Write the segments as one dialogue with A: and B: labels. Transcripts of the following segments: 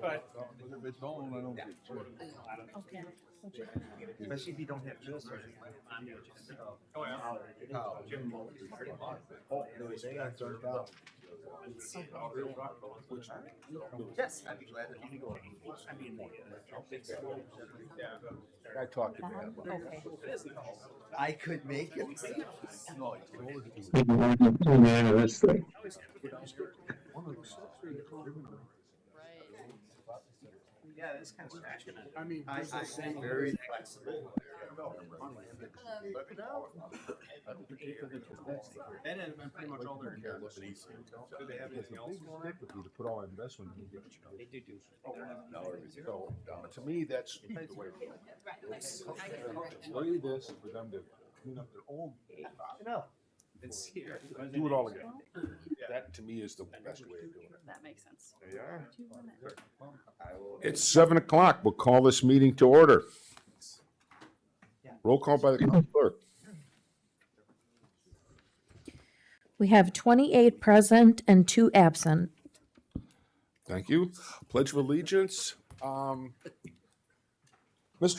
A: But
B: If it's on, I don't get
C: Okay.
D: Especially if you don't have this.
A: oh yeah.
D: They got dark out. Yes, I'd be glad to.
B: I talked to
C: Okay.
D: I could make it. Yeah, that's kind of scratching it.
B: I mean,
D: I'm very flexible.
A: That has been pretty much all their do they have anything else going on?
B: to put all investment in.
D: They do.
B: So, to me, that's the way. Way this for them to clean up their own.
D: No. It's here.
B: Do it all again. That to me is the best way of doing it.
C: That makes sense.
B: There you are.
C: 2 minutes.
B: It's 7 o'clock. We'll call this meeting to order. Roll call by the county clerk.
C: We have 28 present and 2 absent.
B: Thank you. Pledge of Allegiance. Mr.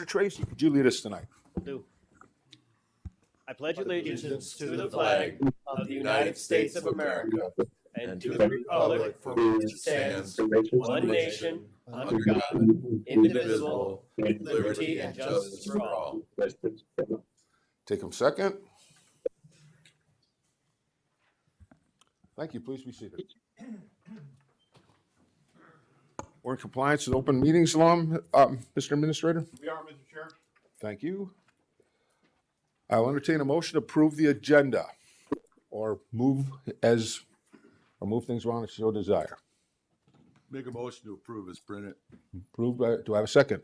B: Tracy, could you lead us tonight?
E: Do. I pledge allegiance to the flag of the United States of America and to the republic for which it stands, one nation, under God, indivisible, with liberty and justice for all.
B: Take them second. Thank you. Please be seated. We're in compliance with open meetings law, Mr. Administrator.
A: We are, Mr. Chair.
B: Thank you. I'll entertain a motion to approve the agenda or move things around as your desire.
F: Make a motion to approve as printed.
B: Approved by, do I have a second?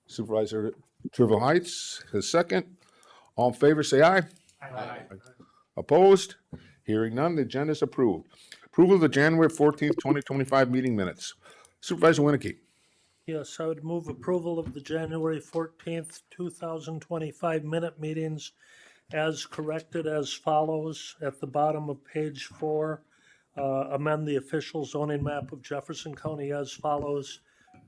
B: Supervisor Trevor Heights, his second. All in favor, say aye.
A: Aye.
B: Opposed? Hearing none, the agenda is approved. Approval of the January 14th, 2025 meeting minutes. Supervisor Winnicky.
G: Yes, I would move approval of the January 14th, 2025 minute meetings as corrected as follows. At the bottom of page 4, amend the official zoning map of Jefferson County as follows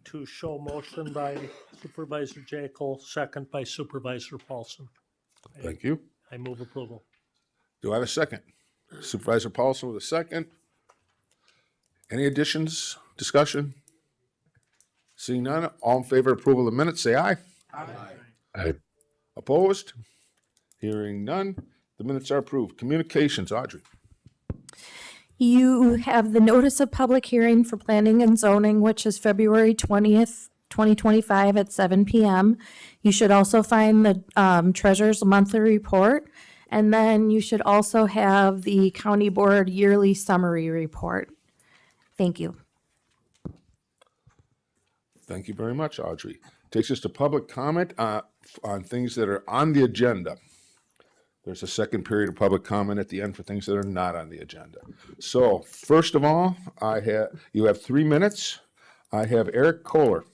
G: to show motion by Supervisor Jekyll, second by Supervisor Paulson.
B: Thank you.
G: I move approval.
B: Do I have a second? Supervisor Paulson with a second. Any additions, discussion? Seeing none, all in favor of approval of the minutes, say aye.
F: Aye.
B: Opposed? Hearing none, the minutes are approved. Communications, Audrey.
C: You have the notice of public hearing for planning and zoning, which is February 20th, 2025 at 7 p.m. You should also find the treasurer's monthly report. And then you should also have the county board yearly summary report. Thank you.
B: Thank you very much, Audrey. Takes us to public comment on things that are on the agenda. There's a second period of public comment at the end for things that are not on the agenda. So first of all, you have 3 minutes. I have Eric Kohler.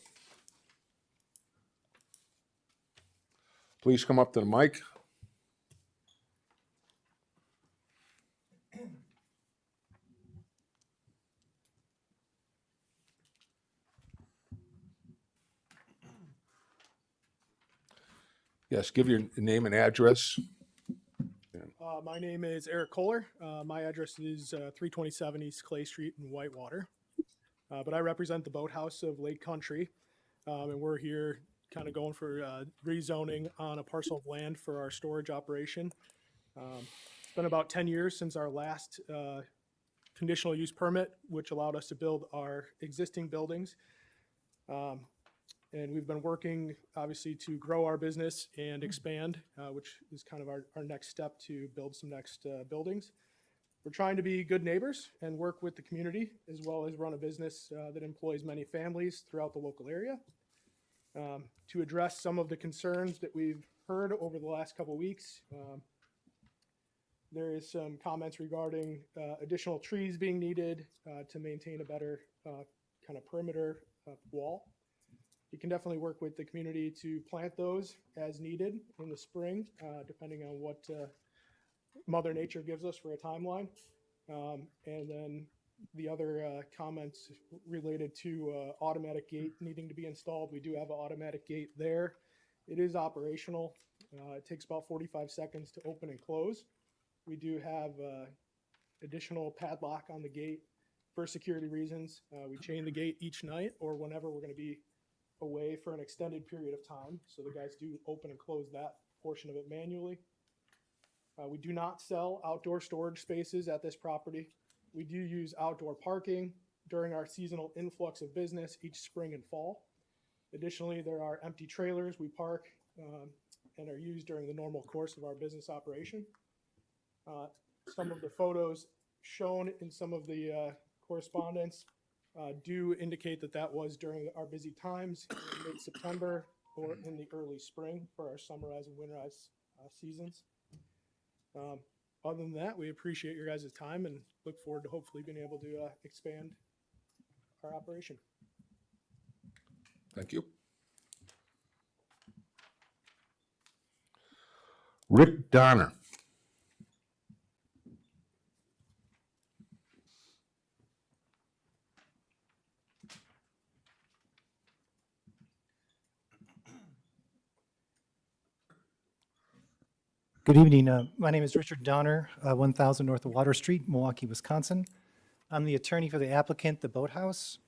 B: Please come up to the mic. Yes, give your name and address.
H: My name is Eric Kohler. My address is 327 East Clay Street in Whitewater. But I represent the Boathouse of Lake Country. And we're here kind of going for rezoning on a parcel of land for our storage operation. It's been about 10 years since our last conditional use permit, which allowed us to build our existing buildings. And we've been working, obviously, to grow our business and expand, which is kind of our next step to build some next buildings. We're trying to be good neighbors and work with the community, as well as run a business that employs many families throughout the local area. To address some of the concerns that we've heard over the last couple of weeks, there is some comments regarding additional trees being needed to maintain a better kind of perimeter wall. You can definitely work with the community to plant those as needed in the spring, depending on what Mother Nature gives us for a timeline. And then The other comments related to automatic gate needing to be installed. We do have an automatic gate there. It is operational. It takes about 45 seconds to open and close. We do have additional padlock on the gate for security reasons. We chain the gate each night or whenever we're going to be away for an extended period of time. So the guys do open and close that portion of it manually. We do not sell outdoor storage spaces at this property. We do use outdoor parking during our seasonal influx of business each spring and fall. Additionally, there are empty trailers we park and are used during the normal course of our business operation. Some of the photos shown in some of the correspondence do indicate that that was during our busy times in late September or in the early spring for our summerized and winterized seasons. Other than that, we appreciate your guys' time and look forward to hopefully being able to expand our operation.
B: Thank you. Rick Donner.
I: Good evening. My name is Richard Donner, 1000 North of Water Street, Milwaukee, Wisconsin. I'm the attorney for the applicant, the Boathouse.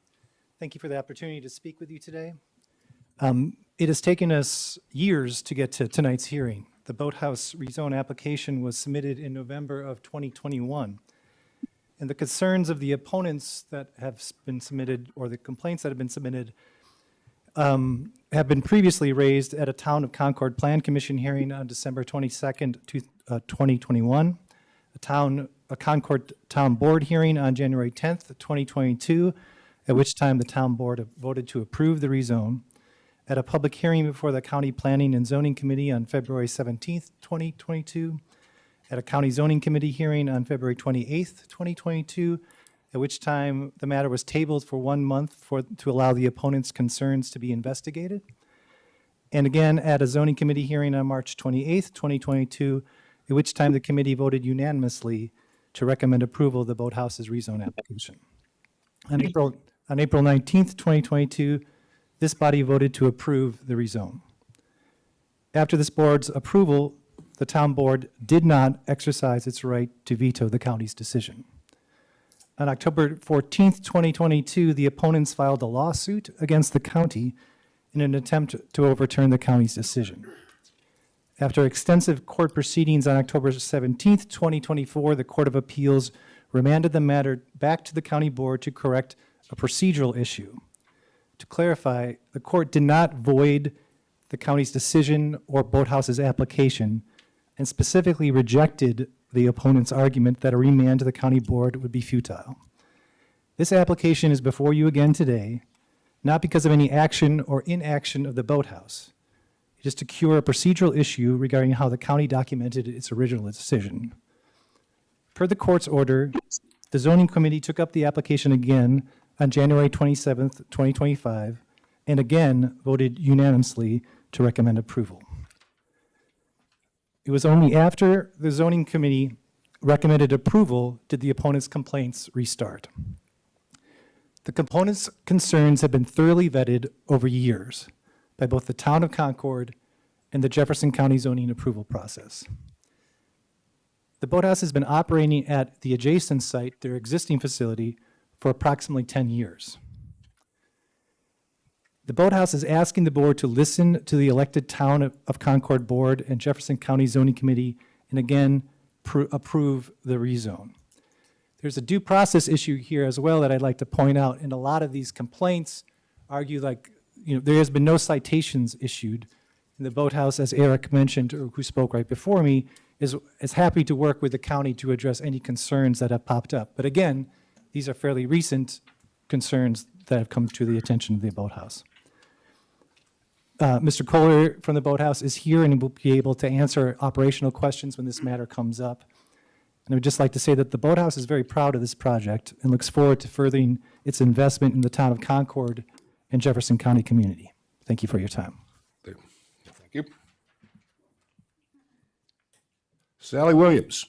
I: Thank you for the opportunity to speak with you today. It has taken us years to get to tonight's hearing. The Boathouse rezone application was submitted in November of 2021. And the concerns of the opponents that have been submitted, or the complaints that have been submitted, have been previously raised at a Town of Concord Plan Commission hearing on December 22nd, 2021, a Concord Town Board hearing on January 10th, 2022, at which time the Town Board voted to approve the rezone, at a public hearing before the County Planning and Zoning Committee on February 17th, 2022, at a County Zoning Committee hearing on February 28th, 2022, at which time the matter was tabled for 1 month to allow the opponent's concerns to be investigated. And again, at a zoning committee hearing on March 28th, 2022, at which time the committee voted unanimously to recommend approval of the Boathouse's rezone application. On April 19th, 2022, this body voted to approve the rezone. After this board's approval, the town board did not exercise its right to veto the county's decision. On October 14th, 2022, the opponents filed a lawsuit against the county in an attempt to overturn the county's decision. After extensive court proceedings on October 17th, 2024, the Court of Appeals remanded the matter back to the county board to correct a procedural issue. To clarify, the court did not void the county's decision or Boathouse's application, and specifically rejected the opponent's argument that a remand to the county board would be futile. This application is before you again today, not because of any action or inaction of the Boathouse. It is to cure a procedural issue regarding how the county documented its original decision. Per the court's order, the zoning committee took up the application again on January 27th, 2025, and again voted unanimously to recommend approval. It was only after the zoning committee recommended approval did the opponent's complaints restart. The components' concerns have been thoroughly vetted over years by both the Town of Concord and the Jefferson County zoning approval process. The Boathouse has been operating at the adjacent site, their existing facility, for approximately 10 years. The Boathouse is asking the board to listen to the elected Town of Concord Board and Jefferson County Zoning Committee and again approve the rezone. There's a due process issue here as well that I'd like to point out, and a lot of these complaints argue there has been no citations issued. And the Boathouse, as Eric mentioned, or who spoke right before me, is happy to work with the county to address any concerns that have popped up. But again, these are fairly recent concerns that have come to the attention of the Boathouse. Mr. Kohler from the Boathouse is here and will be able to answer operational questions when this matter comes up. And I would just like to say that the Boathouse is very proud of this project and looks forward to furthering its investment in the Town of Concord and Jefferson County community. Thank you for your time.
B: Thank you. Sally Williams.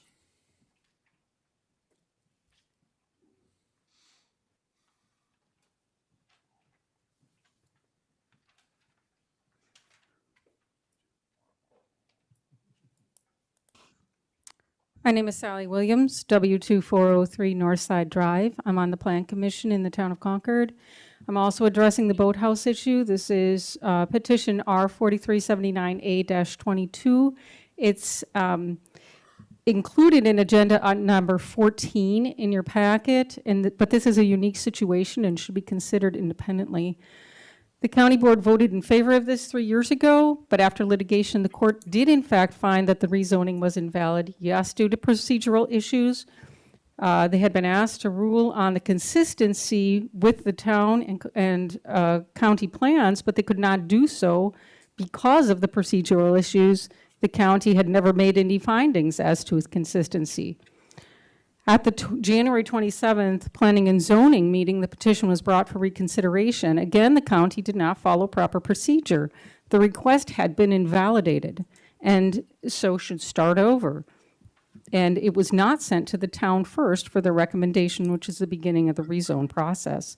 J: My name is Sally Williams, W2403 Northside Drive. I'm on the Plan Commission in the town of Concord. I'm also addressing the boathouse issue. This is petition R4379A-22. It's included in agenda on number 14 in your packet, but this is a unique situation and should be considered independently. The county board voted in favor of this 3 years ago, but after litigation, the court did in fact find that the rezoning was invalid, yes, due to procedural issues. They had been asked to rule on the consistency with the town and county plans, but they could not do so because of the procedural issues. The county had never made any findings as to its consistency. At the January 27th Planning and Zoning meeting, the petition was brought for reconsideration. Again, the county did not follow proper procedure. The request had been invalidated and so should start over. And it was not sent to the town first for the recommendation, which is the beginning of the rezone process.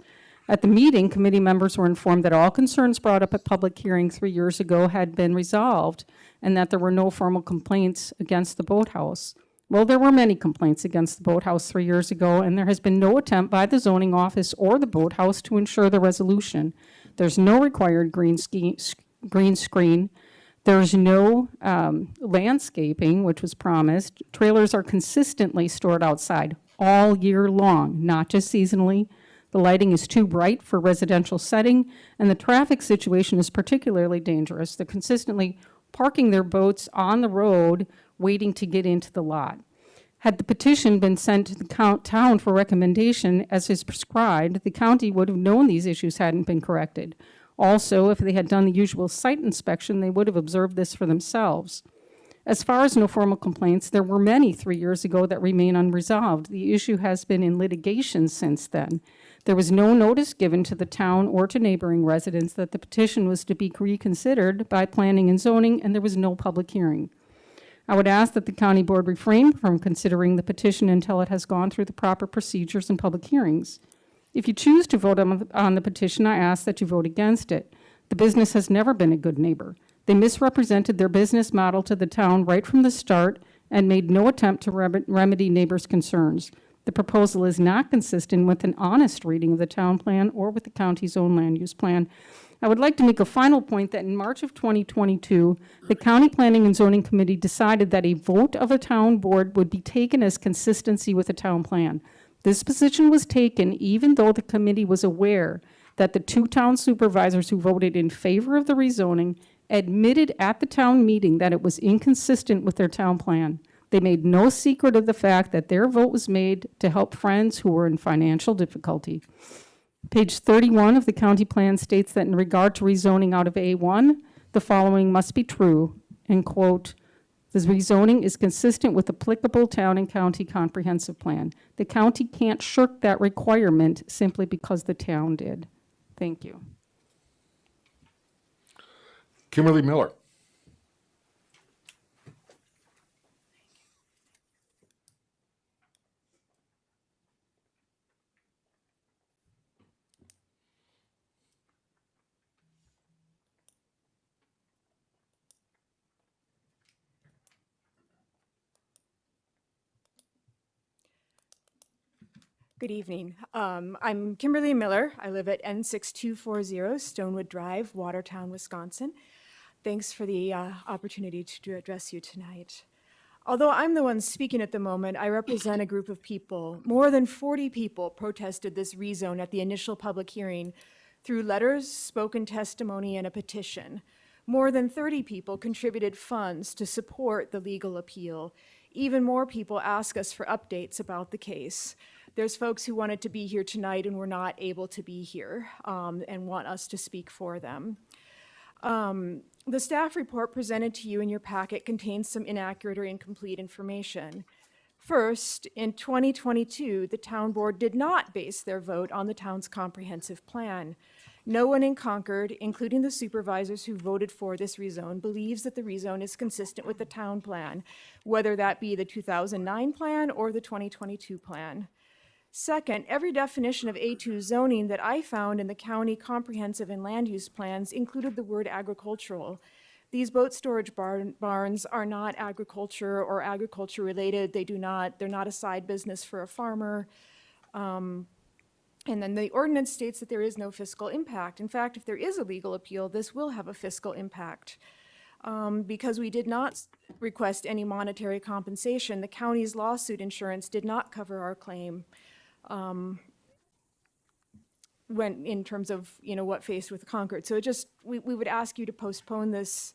J: At the meeting, committee members were informed that all concerns brought up at public hearing 3 years ago had been resolved and that there were no formal complaints against the boathouse. Well, there were many complaints against the boathouse 3 years ago, and there has been no attempt by the zoning office or the boathouse to ensure the resolution. There's no required green screen. There's no landscaping, which was promised. Trailers are consistently stored outside all year long, not just seasonally. The lighting is too bright for residential setting, and the traffic situation is particularly dangerous. They're consistently parking their boats on the road, waiting to get into the lot. Had the petition been sent to the town for recommendation as is prescribed, the county would have known these issues hadn't been corrected. Also, if they had done the usual site inspection, they would have observed this for themselves. As far as no formal complaints, there were many 3 years ago that remain unresolved. The issue has been in litigation since then. There was no notice given to the town or to neighboring residents that the petition was to be reconsidered by planning and zoning, and there was no public hearing. I would ask that the county board refrain from considering the petition until it has gone through the proper procedures and public hearings. If you choose to vote on the petition, I ask that you vote against it. The business has never been a good neighbor. They misrepresented their business model to the town right from the start and made no attempt to remedy neighbors' concerns. The proposal is not consistent with an honest reading of the town plan or with the county's own land use plan. I would like to make a final point that in March of 2022, the County Planning and Zoning Committee decided that a vote of a town board would be taken as consistency with the town plan. This position was taken even though the committee was aware that the two town supervisors who voted in favor of the rezoning admitted at the town meeting that it was inconsistent with their town plan. They made no secret of the fact that their vote was made to help friends who were in financial difficulty. Page 31 of the county plan states that in regard to rezoning out of A1, the following must be true, and quote, the rezoning is consistent with applicable town and county comprehensive plan. The county can't shirk that requirement simply because the town did. Thank you.
B: Kimberly Miller.
K: Good evening. I'm Kimberly Miller. I live at N6240 Stonewood Drive, Watertown, Wisconsin. Thanks for the opportunity to address you tonight. Although I'm the one speaking at the moment, I represent a group of people. More than 40 people protested this rezone at the initial public hearing through letters, spoken testimony, and a petition. More than 30 people contributed funds to support the legal appeal. Even more people ask us for updates about the case. There's folks who wanted to be here tonight and were not able to be here and want us to speak for them. The staff report presented to you in your packet contains some inaccurate or incomplete information. First, in 2022, the town board did not base their vote on the town's comprehensive plan. No one in Concord, including the supervisors who voted for this rezone, believes that the rezone is consistent with the town plan, whether that be the 2009 plan or the 2022 plan. Second, every definition of A2 zoning that I found in the county comprehensive and land use plans included the word agricultural. These boat storage barns are not agriculture or agriculture related. They're not a side business for a farmer. And then the ordinance states that there is no fiscal impact. In fact, if there is a legal appeal, this will have a fiscal impact. Because we did not request any monetary compensation, the county's lawsuit insurance did not cover our claim when in terms of, you know, what faced with Concord. So we would ask you to postpone this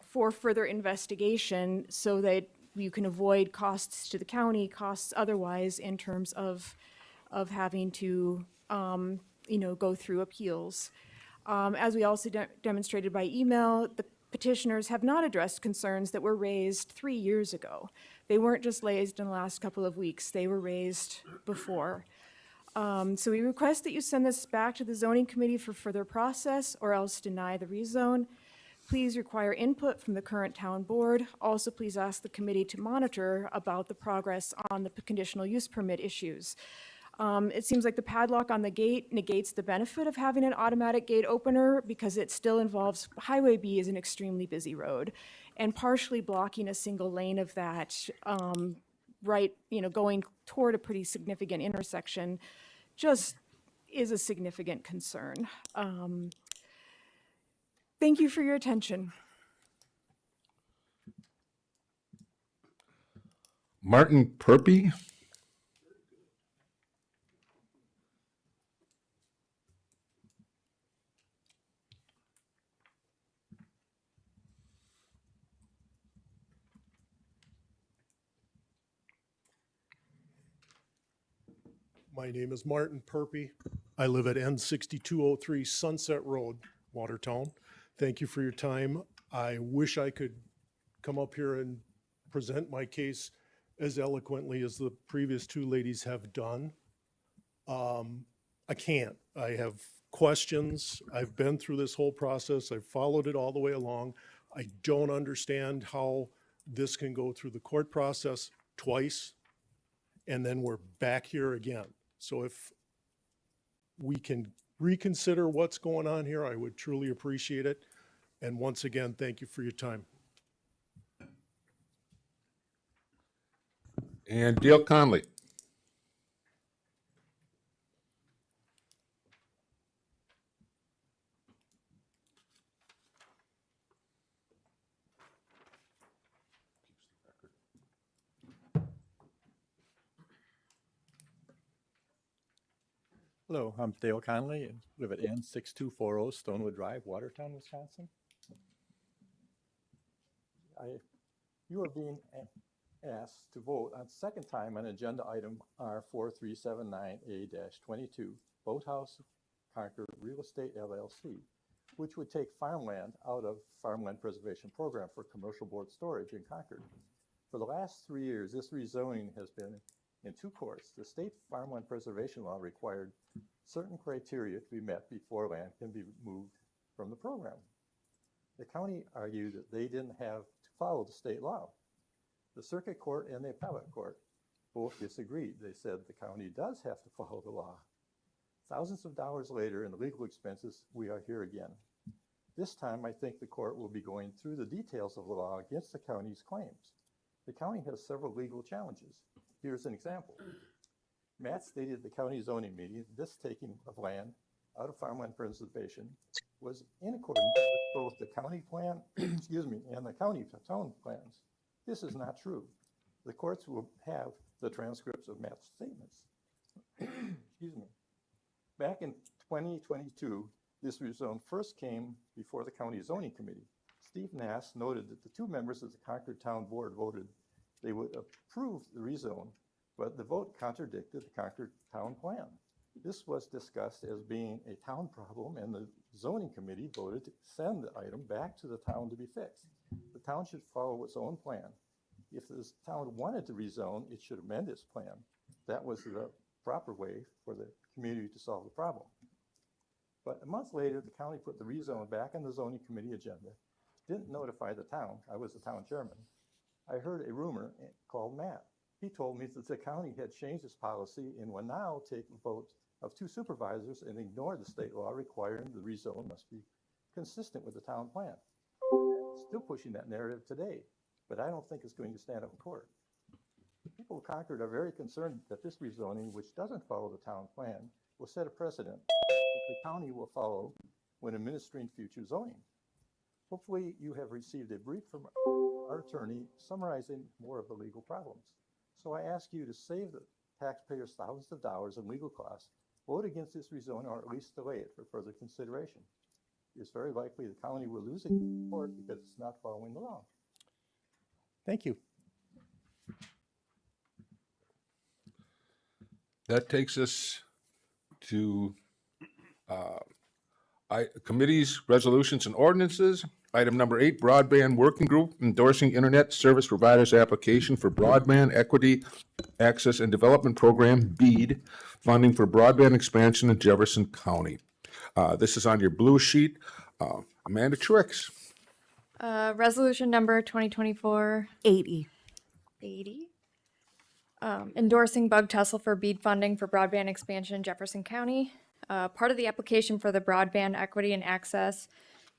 K: for further investigation so that you can avoid costs to the county, costs otherwise in terms of having to, you know, go through appeals. As we also demonstrated by email, the petitioners have not addressed concerns that were raised 3 years ago. They weren't just raised in the last couple of weeks, they were raised before. So we request that you send this back to the zoning committee for further process or else deny the rezone. Please require input from the current town board. Also, please ask the committee to monitor about the progress on the conditional use permit issues. It seems like the padlock on the gate negates the benefit of having an automatic gate opener because it still involves, Highway B is an extremely busy road, and partially blocking a single lane of that, right, you know, going toward a pretty significant intersection just is a significant concern. Thank you for your attention.
B: Martin Purpey?
L: My name is Martin Purpey. I live at N6203 Sunset Road, Watertown. Thank you for your time. I wish I could come up here and present my case as eloquently as the previous two ladies have done. I can't. I have questions. I've been through this whole process. I've followed it all the way along. I don't understand how this can go through the court process twice and then we're back here again. So if we can reconsider what's going on here, I would truly appreciate it. And once again, thank you for your time.
B: And Dale Conley.
M: Hello, I'm Dale Conley and live at N6240 Stonewood Drive, Watertown, Wisconsin. You are being asked to vote on second time on agenda item R4379A-22, Boathouse Concord Real Estate LLC, which would take farmland out of Farmland Preservation Program for commercial board storage in Concord. For the last 3 years, this rezoning has been in two courts. The state farmland preservation law required certain criteria to be met before land can be moved from the program. The county argued that they didn't have to follow the state law. The circuit court and the appellate court both disagreed. They said the county does have to follow the law. Thousands of dollars later in the legal expenses, we are here again. This time, I think the court will be going through the details of the law against the county's claims. The county has several legal challenges. Here's an example. Matt stated at the county zoning meeting, this taking of land out of farmland preservation was in accordance with both the county plan, excuse me, and the county town plans. This is not true. The courts will have the transcripts of Matt's statements. Excuse me. Back in 2022, this rezone first came before the county zoning committee. Steve Nass noted that the two members of the Concord Town Board voted they would approve the rezone, but the vote contradicted the Concord Town Plan. This was discussed as being a town problem, and the zoning committee voted to send the item back to the town to be fixed. The town should follow its own plan. If this town wanted to rezone, it should amend its plan. That was the proper way for the community to solve the problem. But a month later, the county put the rezone back on the zoning committee agenda, didn't notify the town. I was the town chairman. I heard a rumor called Matt. He told me that the county had changed its policy and will now take a vote of 2 supervisors and ignore the state law requiring the rezone must be consistent with the town plan. Still pushing that narrative today, but I don't think it's going to stand up in court. People of Concord are very concerned that this rezoning, which doesn't follow the town plan, will set a precedent that the county will follow when administering future zoning. Hopefully, you have received a brief from our attorney summarizing more of the legal problems. So I ask you to save the taxpayers thousands of dollars in legal costs, vote against this rezoning, or at least delay it for further consideration. It's very likely the county will lose it in court because it's not following the law. Thank you.
B: That takes us to committees, resolutions, and ordinances. Item number 8, Broadband Working Group endorsing Internet Service Providers application for Broadband Equity Access and Development Program, BEAD, funding for broadband expansion in Jefferson County. This is on your blue sheet. Amanda Trix.
N: Resolution number 2024-80. Endorsing Bug Tussle for BEAD funding for broadband expansion in Jefferson County. Part of the application for the Broadband Equity and Access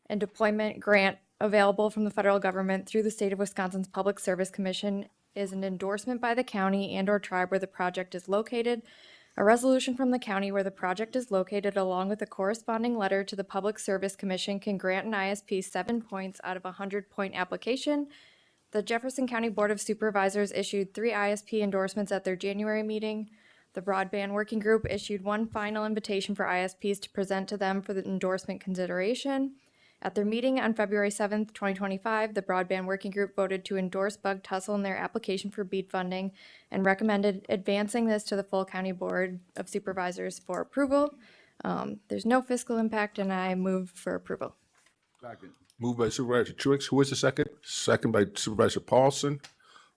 N: and Deployment Grant available from the federal government through the state of Wisconsin's Public Service Commission is an endorsement by the county and/or tribe where the project is located, a resolution from the county where the project is located, along with a corresponding letter to the Public Service Commission, can grant an ISP 7 points out of a 100-point application. The Jefferson County Board of Supervisors issued 3 ISP endorsements at their January meeting. The Broadband Working Group issued 1 final invitation for ISPs to present to them for the endorsement consideration. At their meeting on February 7th, 2025, the Broadband Working Group voted to endorse Bug Tussle in their application for BEAD funding and recommended advancing this to the full County Board of Supervisors for approval. There's no fiscal impact, and I move for approval.
F: Second.
B: Moved by Supervisor Truitt. Who is the second? Second by Supervisor Paulson.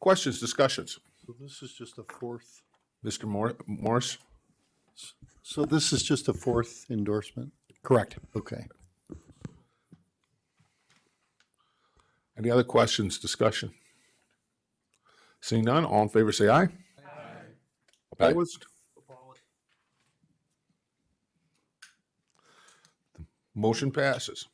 B: Questions, discussions?
L: So this is just a fourth.
B: Mr. Morse?
L: So this is just a fourth endorsement?
O: Correct.
L: Okay.
B: Any other questions, discussion? Seeing none, all in favor say aye. Opposed? Motion passes.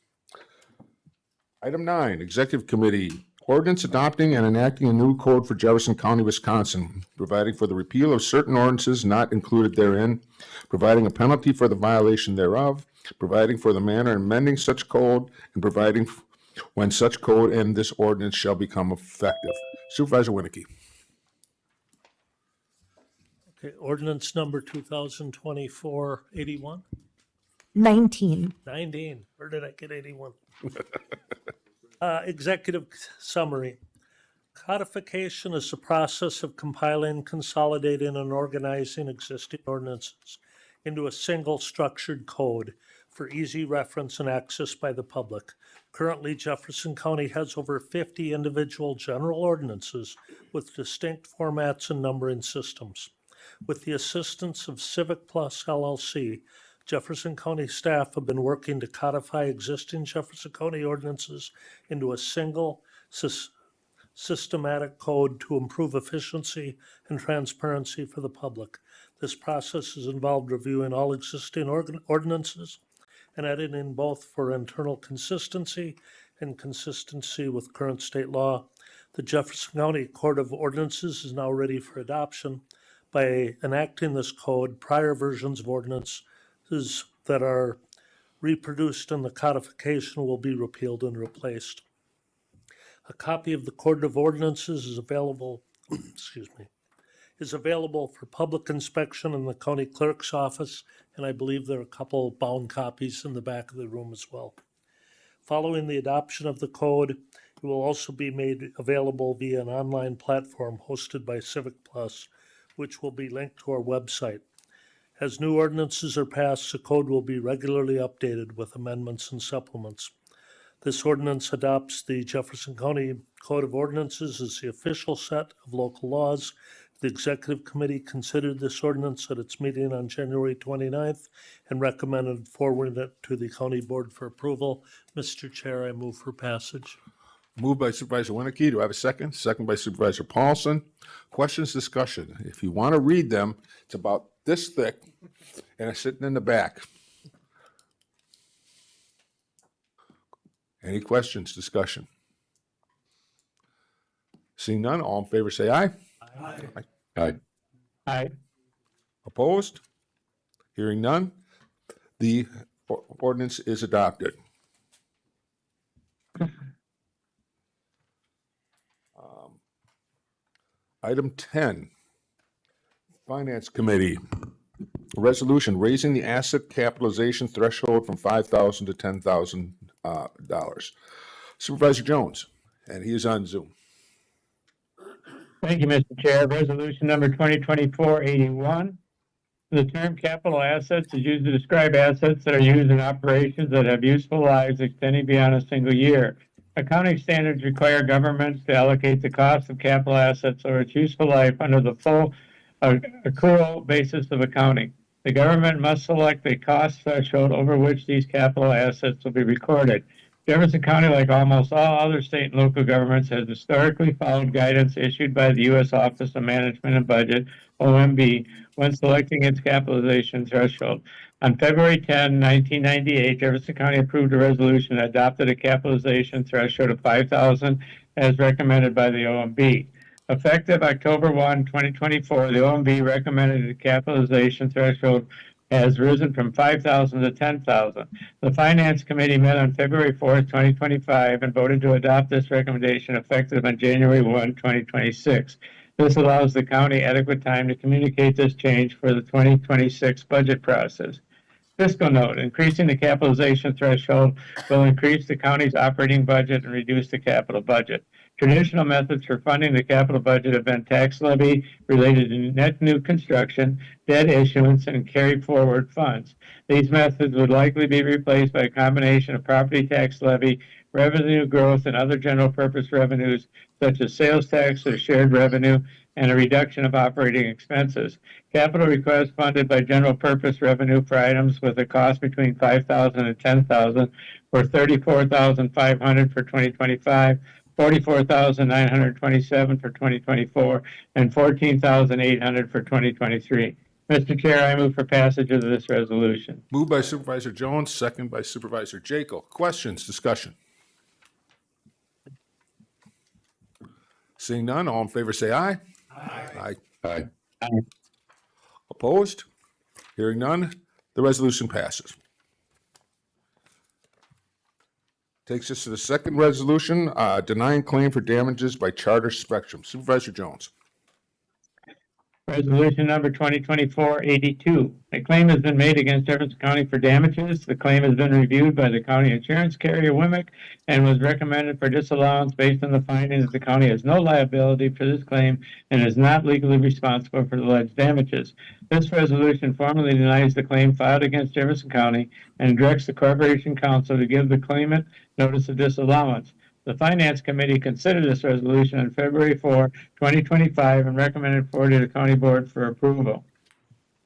B: Item 9, Executive Committee, ordinance adopting and enacting a new code for Jefferson County, Wisconsin, providing for the repeal of certain ordinances not included therein, providing a penalty for the violation thereof, providing for the manner in amending such code, and providing when such code and this ordinance shall become effective. Supervisor Winnicke.
G: Okay, ordinance number 2024-81.
C: 19.
G: 19. Where did I get 81? Executive summary. Codification is the process of compiling, consolidating, and organizing existing ordinances into a single structured code for easy reference and access by the public. Currently, Jefferson County has over 50 individual general ordinances with distinct formats and numbering systems. With the assistance of Civic Plus LLC, Jefferson County staff have been working to codify existing Jefferson County ordinances into a single systematic code to improve efficiency and transparency for the public. This process has involved reviewing all existing ordinances and editing both for internal consistency and consistency with current state law. The Jefferson County Court of Ordinances is now ready for adoption. By enacting this code, prior versions of ordinances that are reproduced in the codification will be repealed and replaced. A copy of the Court of Ordinances is available, is available for public inspection in the county clerk's office, and I believe there are a couple bound copies in the back of the room as well. Following the adoption of the code, it will also be made available via an online platform hosted by Civic Plus, which will be linked to our website. As new ordinances are passed, the code will be regularly updated with amendments and supplements. This ordinance adopts the Jefferson County Code of Ordinances as the official set of local laws. The Executive Committee considered this ordinance at its meeting on January 29th and recommended forwarding it to the County Board for approval. Mr. Chair, I move for passage.
B: Moved by Supervisor Winnicke. Do I have a second? Second by Supervisor Paulson. Questions, discussion? If you want to read them, it's about this thick and it's sitting in the back. Any questions, discussion? Seeing none, all in favor say aye.
G: Aye.
B: Aye.
G: Aye.
B: Opposed? Hearing none, the ordinance is adopted. Item 10, Finance Committee. Resolution raising the asset capitalization threshold from $5,000 to $10,000. Supervisor Jones, and he is on Zoom.
O: Thank you, Mr. Chair. Resolution number 2024-81. The term capital assets is used to describe assets that are used in operations that have useful lives extending beyond a single year. Accounting standards require governments to allocate the cost of capital assets over its useful life under the full accrual basis of accounting. The government must select a cost threshold over which these capital assets will be recorded. Jefferson County, like almost all other state and local governments, has historically followed guidance issued by the U.S. Office of Management and Budget, OMB, when selecting its capitalization threshold. On February 10, 1998, Jefferson County approved a resolution that adopted a capitalization threshold of $5,000 as recommended by the OMB. Effective October 1, 2024, the OMB recommended the capitalization threshold has risen from $5,000 to $10,000. The Finance Committee met on February 4th, 2025, and voted to adopt this recommendation effective on January 1, 2026. This allows the county adequate time to communicate this change for the 2026 budget process. Fiscal note, increasing the capitalization threshold will increase the county's operating budget and reduce the capital budget. Traditional methods for funding the capital budget have been tax levy related to net new construction, debt issuance, and carry forward funds. These methods would likely be replaced by a combination of property tax levy, revenue growth, and other general purpose revenues such as sales tax or shared revenue, and a reduction of operating expenses. Capital requests funded by general purpose revenue for items with a cost between $5,000 and $10,000 were $34,500 for 2025, $44,927 for 2024, and $14,800 for 2023. Mr. Chair, I move for passage of this resolution.
B: Moved by Supervisor Jones, second by Supervisor Jekyll. Questions, discussion? Seeing none, all in favor say aye. Aye. Aye. Aye. Opposed? Hearing none, the resolution passes. Takes us to the second resolution, denying claim for damages by Charter Spectrum. Supervisor Jones.
O: Resolution number 2024-82. A claim has been made against Jefferson County for damages. The claim has been reviewed by the county insurance carrier, WMIC, and was recommended for disallowance based on the finding that the county has no liability for this claim and is not legally responsible for the alleged damages. This resolution formally denies the claim filed against Jefferson County and directs the Corporation Council to give the claimant notice of disallowance. The Finance Committee considered this resolution on February 4, 2025, and recommended forward to the County Board for approval.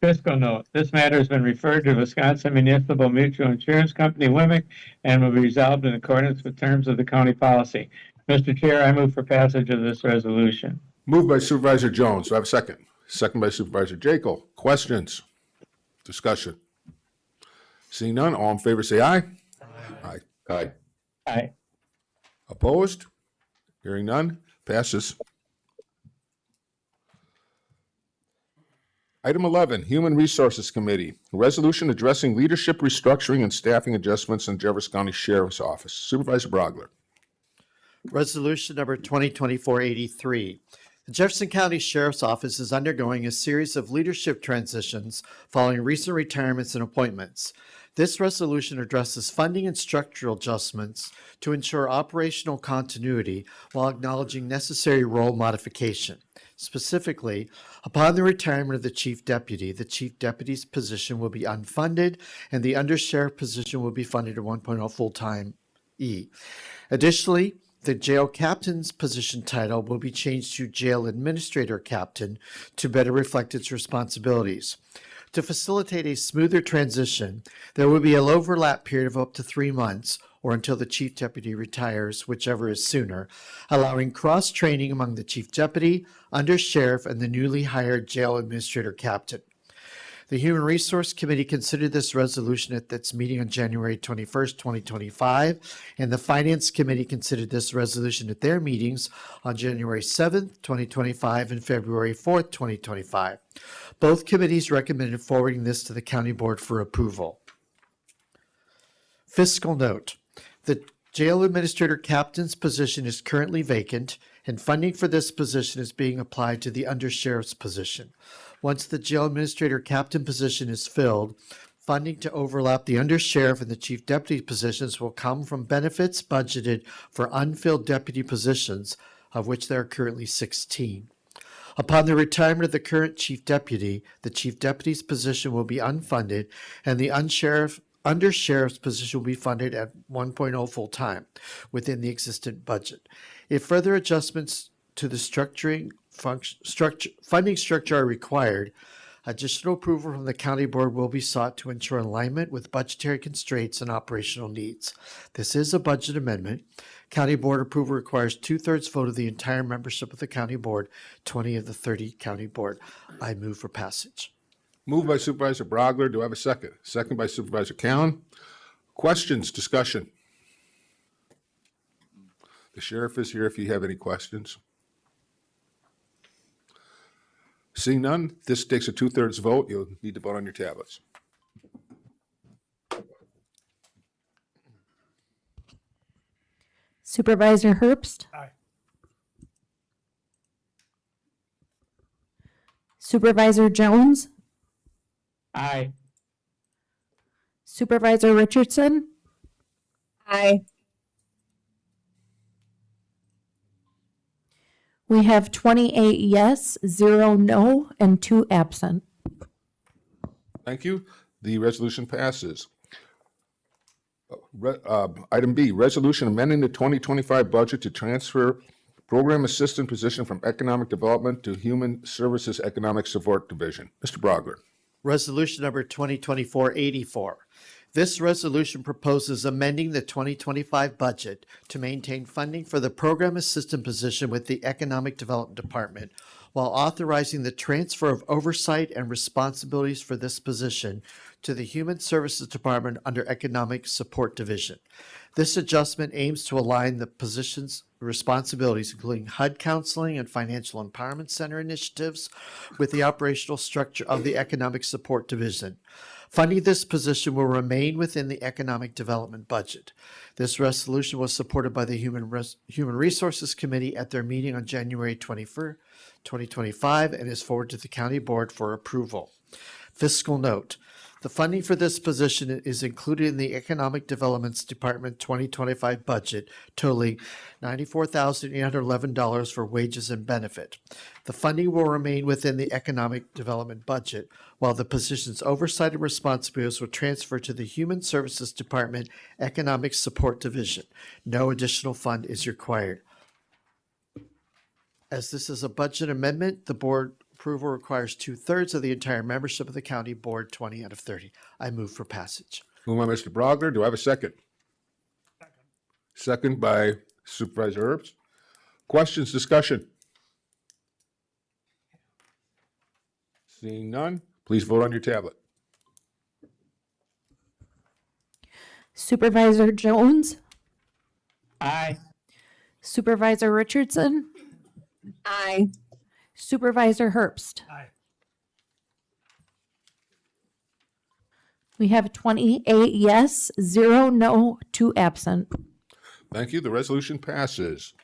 O: Fiscal note, this matter has been referred to Wisconsin Municipal Mutual Insurance Company, WMIC, and will be resolved in accordance with terms of the county policy. Mr. Chair, I move for passage of this resolution.
B: Moved by Supervisor Jones. Do I have a second? Second by Supervisor Jekyll. Questions? Discussion? Seeing none, all in favor say aye. Aye. Aye.
O: Aye.
B: Opposed? Hearing none, passes. Item 11, Human Resources Committee, resolution addressing leadership restructuring and staffing adjustments in Jefferson County Sheriff's Office. Supervisor Brogler.
P: Resolution number 2024-83. The Jefferson County Sheriff's Office is undergoing a series of leadership transitions following recent retirements and appointments. This resolution addresses funding and structural adjustments to ensure operational continuity while acknowledging necessary role modification. Specifically, upon the retirement of the chief deputy's position will be unfunded and the undersheriff position will be funded at 1.0 full-time E. Additionally, the jail captain's position title will be changed to jail administrator captain to better reflect its responsibilities. To facilitate a smoother transition, there will be an overlap period of up to 3 months or until the chief deputy retires, whichever is sooner, allowing cross-training among the chief deputy, undersheriff, and the newly hired jail administrator captain. The Human Resource Committee considered this resolution at its meeting on January 21st, 2025, and the Finance Committee considered this resolution at their meetings on January 7th, 2025, and February 4th, 2025. Both committees recommended forwarding this to the County Board for approval. Fiscal note. The jail administrator captain's position is currently vacant, and funding for this position is being applied to the undersheriff's position. Once the jail administrator captain position is filled, funding to overlap the undersheriff and the chief deputy positions will come from benefits budgeted for unfilled deputy positions, of which there are currently 16. Upon the retirement of the current chief deputy, the chief deputy's position will be unfunded, and the undersheriff's position will be funded at 1.0 full-time within the existent budget. If further adjustments to the funding structure are required, additional approval from the county board will be sought to ensure alignment with budgetary constraints and operational needs. This is a budget amendment. County board approval requires 2/3 vote of the entire membership of the county board, 20 of the 30 county board. I move for passage.
B: Moved by Supervisor Brogler. Do I have a second? Second by Supervisor Cowan. Questions, discussion? The sheriff is here if you have any questions. Seeing none, this takes a 2/3 vote. You'll need to vote on your tablets.
C: Supervisor Herbst?
L: Aye.
C: Supervisor Jones?
O: Aye.
C: Supervisor Richardson?
K: Aye.
C: We have 28 yes, 0 no, and 2 absent.
B: Thank you. The resolution passes. Item B, resolution amending the 2025 budget to transfer program assistant position from economic development to human services economic support division. Mr. Brogler.
P: Resolution number 2024-84. This resolution proposes amending the 2025 budget to maintain funding for the program assistant position with the Economic Development Department, while authorizing the transfer of oversight and responsibilities for this position to the Human Services Department under Economic Support Division. This adjustment aims to align the position's responsibilities, including HUD counseling and financial empowerment center initiatives, with the operational structure of the Economic Support Division. Funding this position will remain within the Economic Development budget. This resolution was supported by the Human Resources Committee at their meeting on January 21st, 2025, and is forwarded to the County Board for approval. Fiscal note. The funding for this position is included in the Economic Development Department 2025 budget, totaling $94,811 for wages and benefit. The funding will remain within the Economic Development budget, while the position's oversight and responsibilities will transfer to the Human Services Department Economic Support Division. No additional fund is required. As this is a budget amendment, the board approval requires 2/3 of the entire membership of the county board, 20 out of 30. I move for passage.
B: Moved by Mr. Brogler. Do I have a second? Second by Supervisor Herbst. Questions, discussion? Seeing none, please vote on your tablet.
C: Supervisor Jones?
O: Aye.
C: Supervisor Richardson?
K: Aye.
C: Supervisor Herbst?
L: Aye.
C: We have 28 yes, 0 no, 2 absent.
B: Thank you. The resolution passes.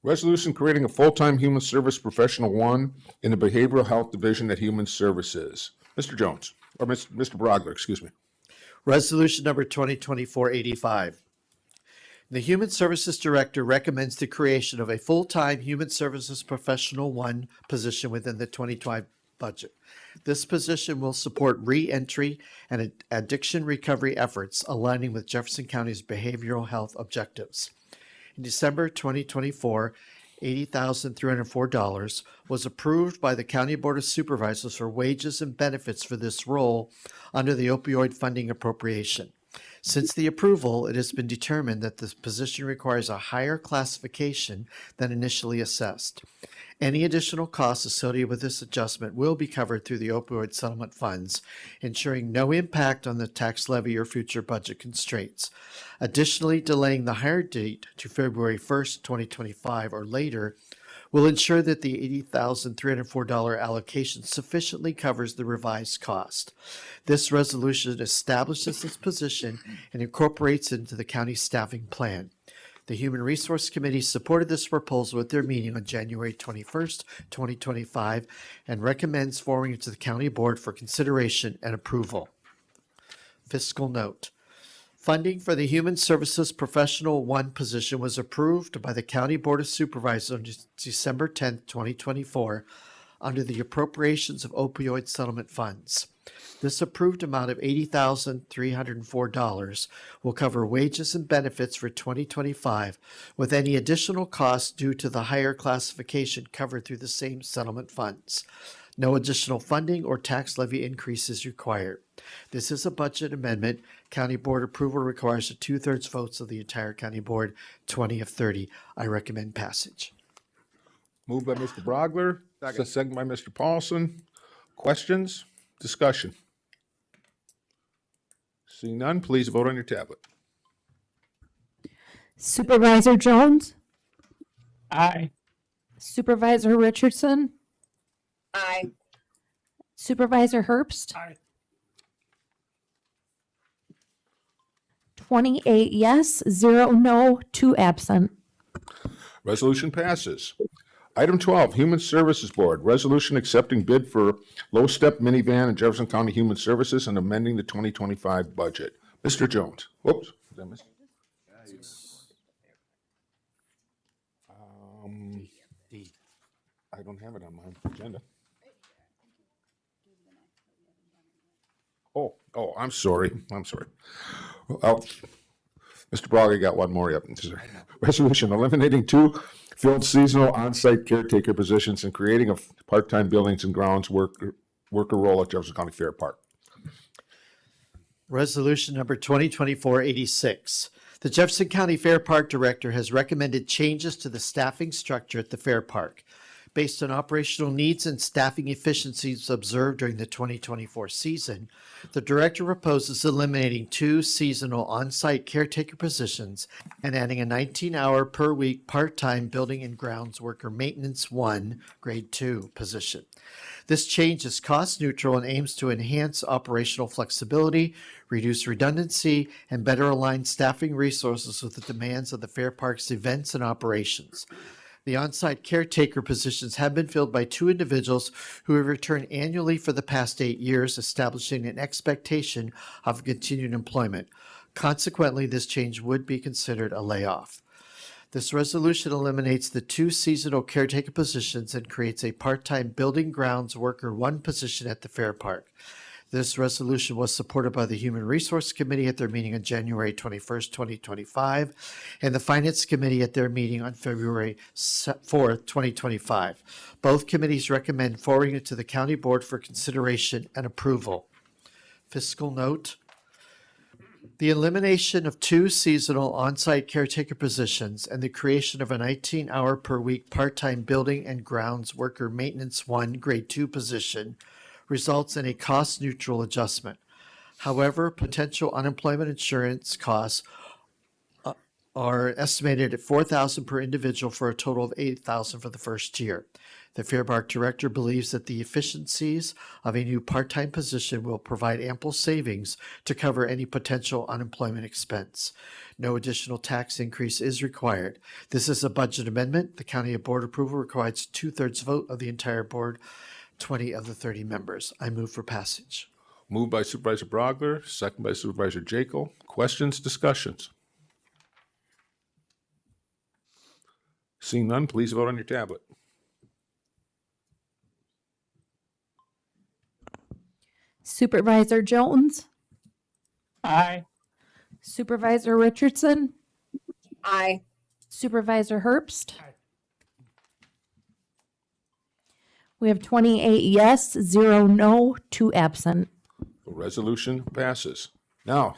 B: Resolution creating a full-time human service professional 1 in the Behavioral Health Division at Human Services. Mr. Jones, or Mr. Brogler, excuse me.
P: Resolution number 2024-85. The Human Services Director recommends the creation of a full-time Human Services Professional 1 position within the 2025 budget. This position will support re-entry and addiction recovery efforts, aligning with Jefferson County's behavioral health objectives. In December 2024, $80,304 was approved by the County Board of Supervisors for wages and benefits for this role under the opioid funding appropriation. Since the approval, it has been determined that this position requires a higher classification than initially assessed. Any additional costs associated with this adjustment will be covered through the opioid settlement funds, ensuring no impact on the tax levy or future budget constraints. Additionally, delaying the hire date to February 1st, 2025 or later will ensure that the $80,304 allocation sufficiently covers the revised cost. This resolution establishes this position and incorporates it into the county staffing plan. The Human Resource Committee supported this proposal at their meeting on January 21st, 2025, and recommends forwarding it to the county board for consideration and approval. Fiscal note. Funding for the Human Services Professional 1 position was approved by the County Board of Supervisors on December 10th, 2024, under the appropriations of opioid settlement funds. This approved amount of $80,304 will cover wages and benefits for 2025, with any additional costs due to the higher classification covered through the same settlement funds. No additional funding or tax levy increase is required. This is a budget amendment. County Board approval requires a 2/3 votes of the entire County Board, 20 of 30. I recommend passage.
B: Moved by Mr. Brogler, second by Mr. Paulson. Questions? Discussion? Seeing none, please vote on your tablet.
C: Supervisor Jones?
O: Aye.
C: Supervisor Richardson?
K: Aye.
C: Supervisor Herbst?
G: Aye.
C: 28 yes, 0 no, 2 absent.
B: Resolution passes. Item 12, Human Services Board, resolution accepting bid for low-step minivan in Jefferson County Human Services and amending the 2025 budget. Mr. Jones. Whoops. Did I miss? I don't have it on my agenda. Oh, I'm sorry. Well, Mr. Brogger got one more. Yep. Resolution eliminating 2 filled seasonal on-site caretaker positions and creating a part-time buildings and grounds worker role at Jefferson County Fair Park.
P: Resolution number 2024-86. The Jefferson County Fair Park Director has recommended changes to the staffing structure at the Fair Park. Based on operational needs and staffing efficiencies observed during the 2024 season, the director proposes eliminating 2 seasonal on-site caretaker positions and adding a 19-hour per week part-time building and grounds worker maintenance 1, grade 2 position. This change is cost neutral and aims to enhance operational flexibility, reduce redundancy, and better align staffing resources with the demands of the Fair Park's events and operations. The on-site caretaker positions have been filled by 2 individuals who have returned annually for the past 8 years, establishing an expectation of continued employment. Consequently, this change would be considered a layoff. This resolution eliminates the 2 seasonal caretaker positions and creates a part-time building grounds worker 1 position at the Fair Park. This resolution was supported by the Human Resource Committee at their meeting on January 21st, 2025, and the Finance Committee at their meeting on February 4th, 2025. Both committees recommend forwarding it to the County Board for consideration and approval. Fiscal note. The elimination of 2 seasonal on-site caretaker positions and the creation of a 19-hour per week part-time building and grounds worker maintenance 1, grade 2 position results in a cost-neutral adjustment. However, potential unemployment insurance costs are estimated at $4,000 per individual for a total of $8,000 for the first year. The Fair Park Director believes that the efficiencies of a new part-time position will provide ample savings to cover any potential unemployment expense. No additional tax increase is required. This is a budget amendment. The County Board approval requires 2/3 vote of the entire board, 20 of the 30 members. I move for passage.
B: Moved by Supervisor Brogler, second by Supervisor Jekyll. Questions, discussions? Seeing none, please vote on your tablet.
C: Supervisor Jones?
O: Aye.
C: Supervisor Richardson?
K: Aye.
C: Supervisor Herbst? We have 28 yes, 0 no, 2 absent.
B: The resolution passes. Now,